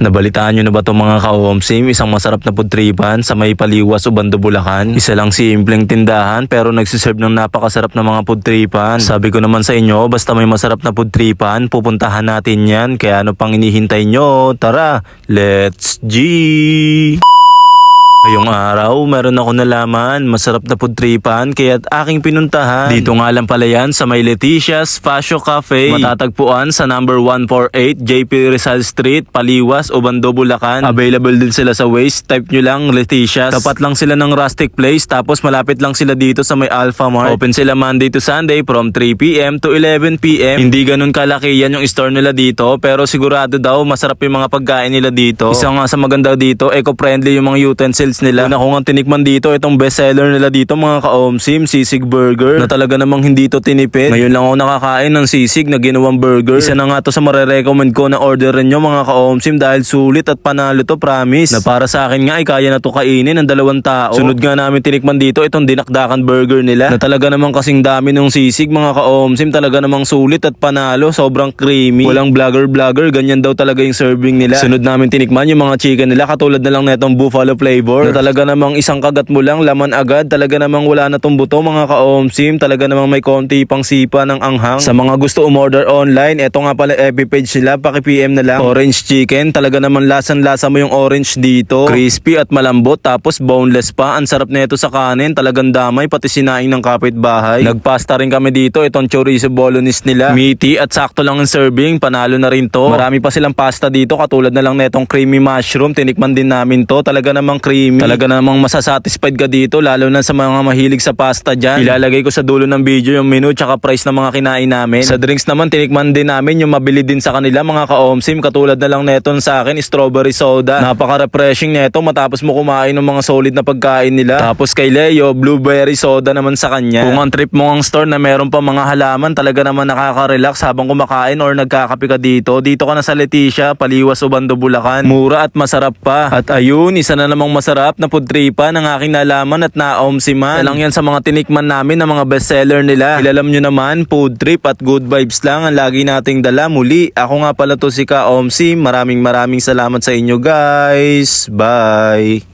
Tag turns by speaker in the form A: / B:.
A: Nabalitaan nyo na ba itong mga ka-OMSIM? Isang masarap na pudtripan sa may Paliwas, Ubando, Bulacan. Isa lang simpleng tindahan pero nagsiserve ng napakasarap na mga pudtripan. Sabi ko naman sa inyo, basta may masarap na pudtripan, pupuntahan natin yan. Kaya ano pang inihintay nyo? Tara, let's G! Ngayong araw, meron ako nalaman, masarap na pudtripan kaya't aking pinuntahan. Dito nga lang pala yan sa may Leticia's Fascio Cafe. Matatagpuan sa number 148 JP Rizal Street, Paliwas, Ubando, Bulacan. Available din sila sa Waze, type nyo lang Leticia's. Tapat lang sila ng Rustic Place, tapos malapit lang sila dito sa may Alpha Mart. Open sila Monday to Sunday from 3 PM to 11 PM. Hindi ganun kalaki yan yung store nila dito, pero sigurado daw masarap yung mga pagkain nila dito. Isa nga sa maganda dito, eco-friendly yung mga utensils nila. Una ko nga tinikman dito itong bestseller nila dito mga ka-OMSIM, sisig burger, na talaga namang hindi to tinipid. Ngayon lang ako nakakain ng sisig na ginawang burger. Isa na nga to sa marirecommend ko na orderin nyo mga ka-OMSIM dahil sulit at panalo to, promise. Na para sa akin nga ay kaya na to kainin ng 2 tao. Sunod nga namin tinikman dito itong dinakdakan burger nila na talaga namang kasing dami ng sisig mga ka-OMSIM, talaga namang sulit at panalo, sobrang creamy. Walang vlogger, ganyan daw talaga yung serving nila. Sunod namin tinikman yung mga chicken nila, katulad na lang netong buffalo flavor. Na talaga namang isang kagat mo lang, laman agad. Talaga namang wala na tong buto mga ka-OMSIM. Talaga namang may konti pang sipa ng anghang. Sa mga gusto umorder online, eto nga pala FB page nila, paki-PM na lang. Orange chicken, talaga namang lasan-lasa mo yung orange dito. Crispy at malambot, tapos boneless pa. Ang sarap nito sa kanin, talagang damay, pati sinaing ng kapitbahay. Nagpasta rin kami dito, itong chorizo bolognese nila. Meaty at sakto lang ang serving, panalo na rin to. Marami pa silang pasta dito, katulad na lang netong creamy mushroom. Tinikman din namin to, talaga namang creamy. Talaga namang masasatisfied ka dito, lalo na sa mga mahilig sa pasta dyan. Ilalagay ko sa dulo ng video yung menu tsaka price ng mga kinain namin. Sa drinks naman, tinikman din namin yung mabili din sa kanila mga ka-OMSIM, katulad na lang neton sa akin, strawberry soda. Napaka-refreshing neto matapos mo kumain ng mga solid na pagkain nila. Tapos kay Leo, blueberry soda naman sa kanya. Kung ang trip mo ang store na meron pa mga halaman, talaga naman nakaka-relax habang kumakain or nagkakape ka dito. Dito ka na sa Leticia, Paliwas, Ubando, Bulacan. Mura at masarap pa. At ayun, isa na namang masarap na pudtripan ng aking nalaman at na-OMSIman. Lang yan sa mga tinikman namin na mga bestseller nila. Ilalam nyo naman, food trip at good vibes lang ang lagi nating dala. Muli, ako nga pala to si ka-OMSIM. Maraming salamat sa inyo guys. Bye!